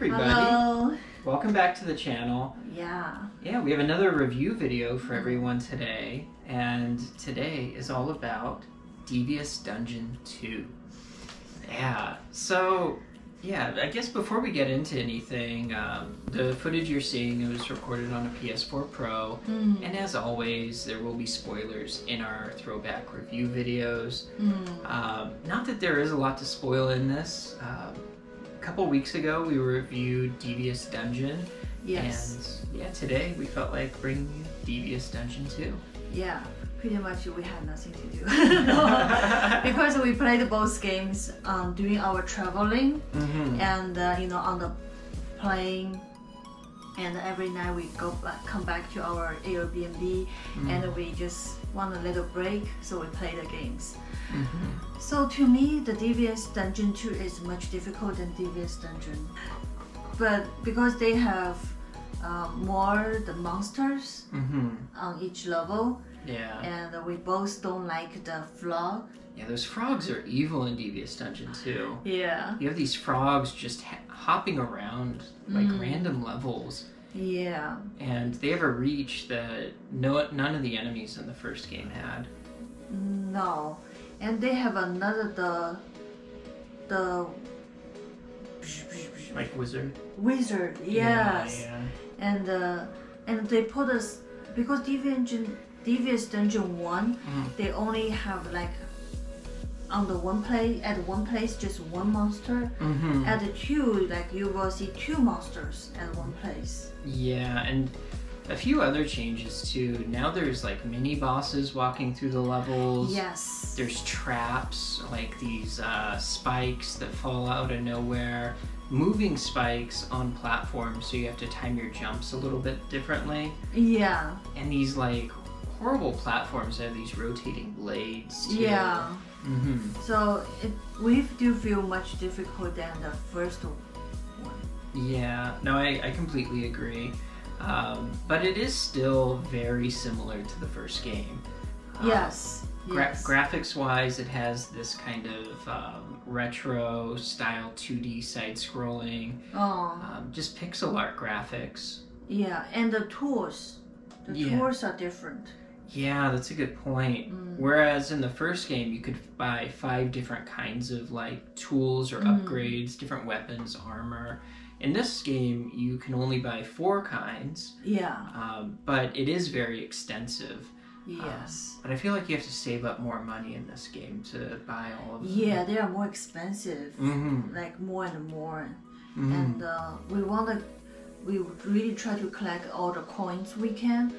everybody. Hello. Welcome back to the channel. Yeah, we have another review video for everyone today, and today is all about Devious Dungeon 2. I guess before we get into anything, the footage you're seeing was recorded on a PS4 Pro, and as always, there will be spoilers in our throwback review videos. Not that there is a lot to spoil in this. A couple weeks ago, we reviewed Devious Dungeon, yes. and today we felt like bringing you Devious Dungeon 2. Yeah, pretty much we had nothing to do because we played both games during our traveling and on the plane, and every night we come back to our Airbnb and we just want a little break, so we play the games. So to me, the Devious Dungeon 2 is much difficult than Devious Dungeon, but because they have more the monsters on each level, and we both don't like the frog. Yeah, those frogs are evil in Devious Dungeon 2. Yeah. You have these frogs just hopping around like random levels. Yeah. And they have a reach that none of the enemies in the first game had. No. And they have another the like wizard. Yes. Yeah. And they put us, because Devious Dungeon 1, they only have like at one place just one monster. At the 2, like you will see 2 monsters at one place. Yeah, and a few other changes too. Now there's like mini bosses walking through the levels. Yes. There's traps, like these spikes that fall out of nowhere. Moving spikes on platforms, so you have to time your jumps a little bit differently. Yeah. And these like horrible platforms have these rotating blades too. Yeah. So we do feel much difficult than the first one. Yeah, no, I completely agree. But it is still very similar to the first game. Yes. Graphics-wise, it has this kind of retro style 2D side-scrolling, just pixel art graphics. Yeah, and the tools. The tools are different. Yeah, that's a good point. Whereas in the first game, you could buy 5 different kinds of like tools or upgrades, different weapons, armor. In this game, you can only buy 4 kinds. Yeah. But it is very extensive. Yes. But I feel like you have to save up more money in this game to buy all of them. Yeah, they are more expensive. Like more and more. And we would really try to collect all the coins we can,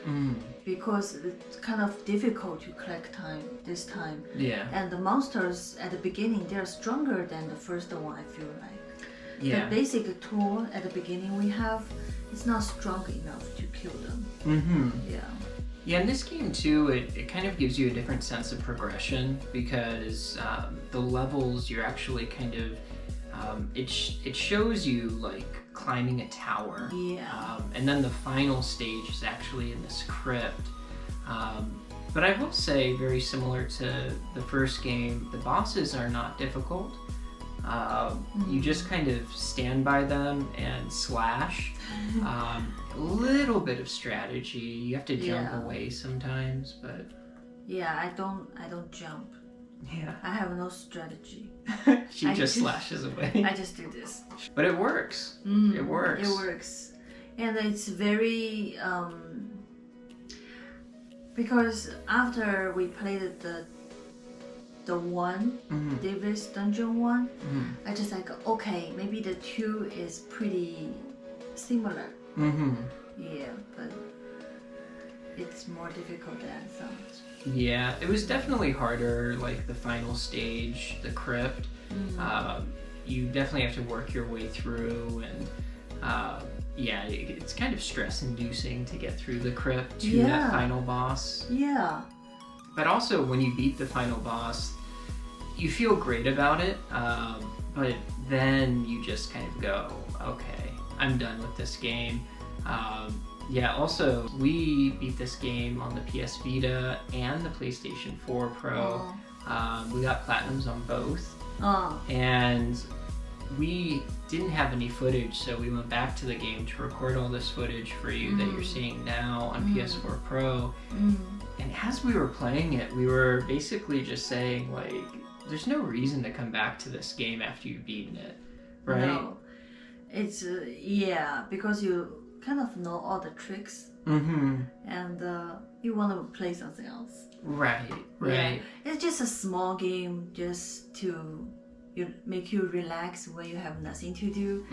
because it's kind of difficult to collect this time. Yeah. And the monsters at the beginning, they're stronger than the first one, I feel like. Yeah. The basic tool at the beginning we have, it's not strong enough to kill them. Yeah. Yeah, in this game too, it kind of gives you a different sense of progression, because the levels, you're actually kind of, it shows you like climbing a tower. Yeah. And then the final stage is actually in this crypt. But I will say, very similar to the first game, the bosses are not difficult. You just kind of stand by them and slash. A little bit of strategy. You have to jump away sometimes, but yeah, I don't jump. Yeah, I have no strategy. She just slashes away. I just do this. But it works. It works. It works, and it's very because after we played the one, Devious Dungeon 1, I just like, okay, maybe the 2 is pretty similar. Yeah, but it's more difficult than I thought. Yeah, it was definitely harder, like the final stage, the crypt. You definitely have to work your way through, and it's kind of stress-inducing to get through the crypt to that final boss. Yeah. But also, when you beat the final boss, you feel great about it, but then you just kind of go, okay, I'm done with this game. Also, we beat this game on the PS Vita and the PlayStation 4 Pro. We got platinums on both. And we didn't have any footage, so we went back to the game to record all this footage for you that you're seeing now on PS4 Pro. And as we were playing it, we were basically just saying, like, there's no reason to come back to this game after you've beaten it, right? No. It's, because you kind of know all the tricks. And you want to play something else. Right. Yeah. It's just a small game just to make you relax when you have nothing to do.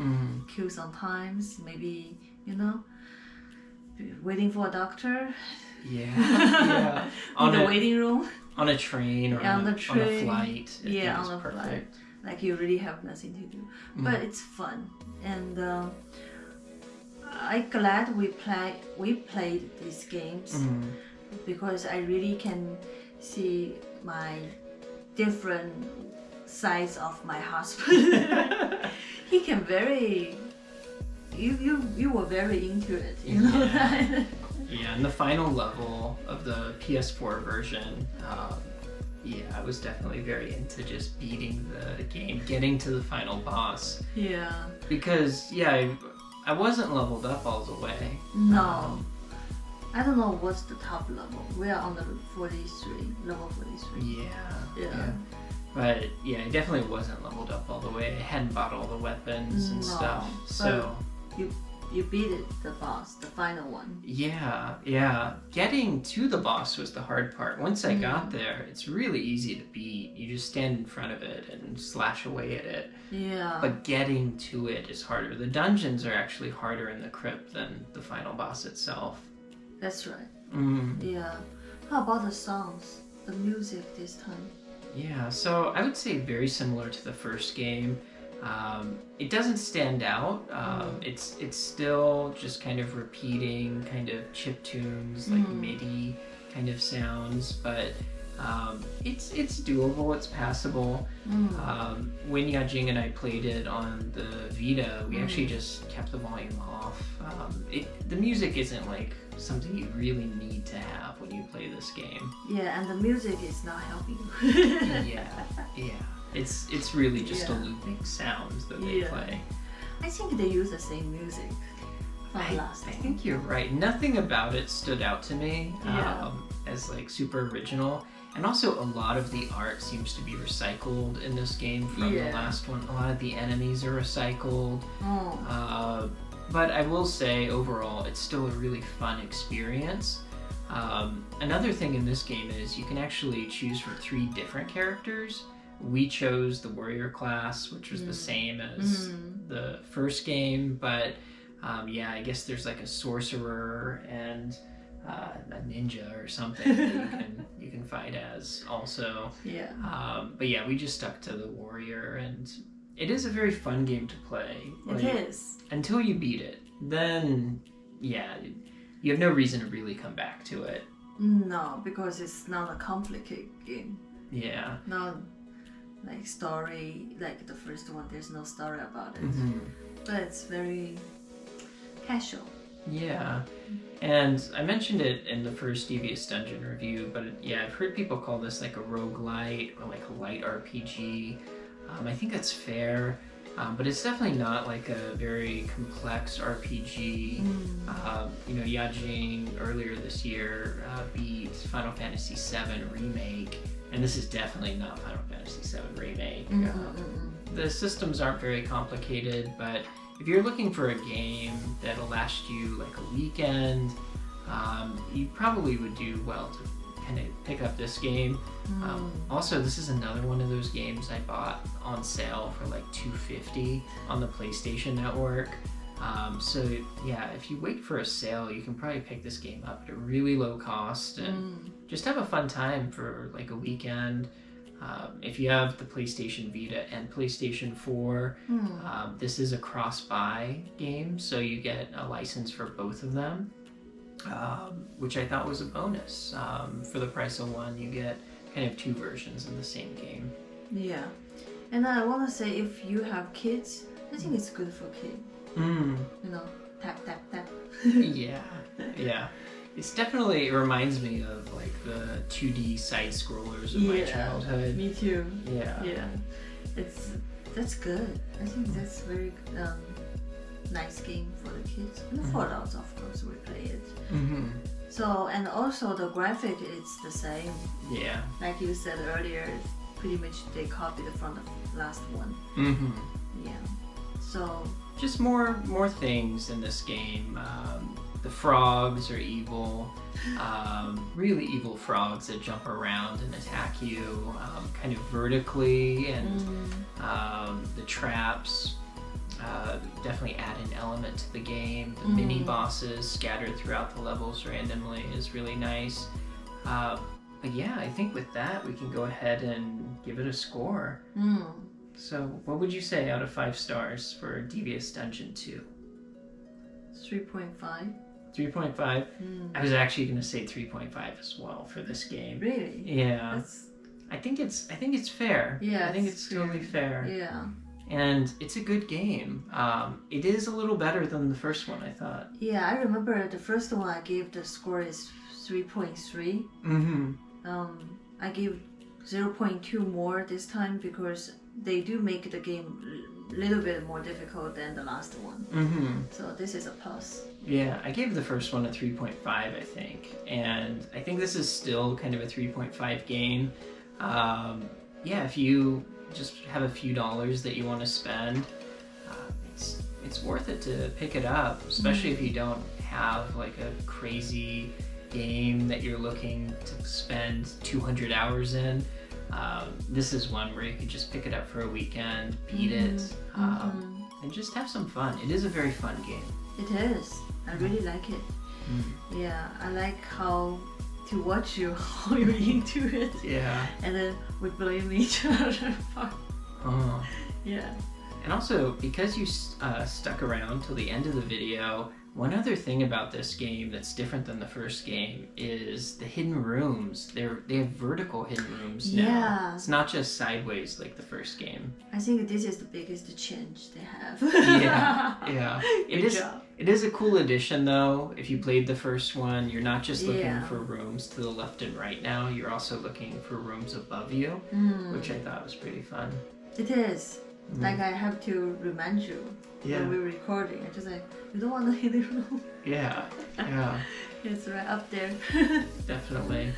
Kill some times, maybe, waiting for a doctor. Yeah. In the waiting room. On a train or on a flight. Yeah, on a flight. Like you really have nothing to do. But it's fun. And I'm glad we played these games because I really can see my different sides of my husband. He can you were very into it, you know that? Yeah, and the final level of the PS4 version, I was definitely very into just beating the game, getting to the final boss. Yeah. Because, I wasn't leveled up all the way. No. I don't know what's the top level. We are on the level 43. Yeah. But, I definitely wasn't leveled up all the way. I hadn't bought all the weapons and stuff. So You beat it, the boss, the final one. Yeah. Getting to the boss was the hard part. Once I got there, it's really easy to beat. You just stand in front of it and slash away at it. Yeah. But getting to it is harder. The dungeons are actually harder in the crypt than the final boss itself. That's right. Yeah. How about the songs, the music this time? Yeah, so I would say very similar to the first game. It doesn't stand out. It's still just kind of repeating kind of chip tunes, like MIDI kind of sounds, but it's doable, it's passable. When Yajing and I played it on the Vita, we actually just kept the volume off. The music isn't like something you really need to have when you play this game. Yeah, and the music is not helping you. Yeah. It's really just a looping sound that they play. I think they use the same music from last time. I think you're right. Nothing about it stood out to me as like super original. And also a lot of the art seems to be recycled in this game from the last one. A lot of the enemies are recycled. But I will say overall it's still a really fun experience. Another thing in this game is you can actually choose for 3 different characters. We chose the warrior class, which was the same as the first game, but I guess there's like a sorcerer and a ninja or something that you can fight as also. But we just stuck to the warrior, and it is a very fun game to play. It is. Until you beat it. Then, you have no reason to really come back to it. No, because it's not a complicated game. Yeah. Not like story, like the first one, there's no story about it. But it's very casual. Yeah. And I mentioned it in the first Devious Dungeon review, but I've heard people call this like a roguelite or like a light RPG. I think that's fair. But it's definitely not like a very complex RPG. Yajing earlier this year beat Final Fantasy VII Remake, and this is definitely not Final Fantasy VII Remake. The systems aren't very complicated, but if you're looking for a game that'll last you like a weekend, you probably would do well to kind of pick up this game. Also, this is another one of those games I bought on sale for like $250 on the PlayStation Network. If you wait for a sale, you can probably pick this game up at a really low cost and just have a fun time for like a weekend. If you have the PlayStation Vita and PlayStation 4, this is a cross-buy game, so you get a license for both of them, which I thought was a bonus. For the price of one, you get kind of 2 versions of the same game. Yeah, and I want to say if you have kids, I think it's good for kids. Tap, tap, tap. Yeah. It's definitely, it reminds me of like the 2D side scrollers of my childhood. Me too. Yeah. It's That's good. I think that's very nice game for the kids. And for adults, of course, we play it. So, and also the graphic is the same. Yeah. Like you said earlier, pretty much they copied from the last one. Yeah. So. Just more things in this game. The frogs are evil. Really evil frogs that jump around and attack you kind of vertically, and the traps definitely add an element to the game. The mini bosses scattered throughout the levels randomly is really nice. But yeah, I think with that we can go ahead and give it a score. So what would you say out of 5 stars for Devious Dungeon 2? 3.5. 3.5? I was actually going to say 3.5 as well for this game. Really? Yeah. I think it's fair. Yeah. I think it's totally fair. Yeah. And it's a good game. It is a little better than the first one, I thought. Yeah, I remember the first one I gave the score is 3.3. I gave 0.2 more this time because they do make the game a little bit more difficult than the last one. So this is a plus. Yeah, I gave the first one a 3.5, I think. And I think this is still kind of a 3.5 game. Yeah, if you just have a few dollars that you want to spend, it's worth it to pick it up, especially if you don't have like a crazy game that you're looking to spend 200 hours in. This is one where you could just pick it up for a weekend, beat it, and just have some fun. It is a very fun game. It is. I really like it. Yeah, I like how to watch you, how you're into it. Yeah. And then we blame each other. Yeah. And also, because you stuck around till the end of the video, one other thing about this game that's different than the first game is the hidden rooms. They have vertical hidden rooms now. Yeah. It's not just sideways like the first game. I think this is the biggest change they have. Yeah. It is a cool addition though. If you played the first one, you're not just looking for rooms to the left and right now. You're also looking for rooms above you, which I thought was pretty fun. It is. Like I have to remind you when we're recording. I just like, you don't want to hit the room. Yeah. It's right up there. Definitely.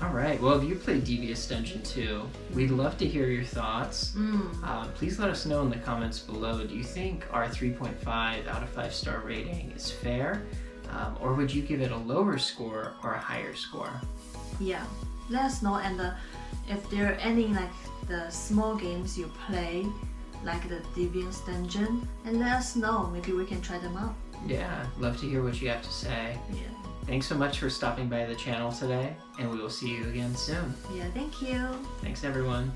All right. Well, if you played Devious Dungeon 2, we'd love to hear your thoughts. Please let us know in the comments below. Do you think our 3.5 out of 5-star rating is fair? Or would you give it a lower score or a higher score? Yeah. Let us know. And if there are any like the small games you play, like the Devious Dungeon, and let us know. Maybe we can try them out. Yeah, love to hear what you have to say. Yeah. Thanks so much for stopping by the channel today, and we will see you again soon. Yeah, thank you. Thanks, everyone.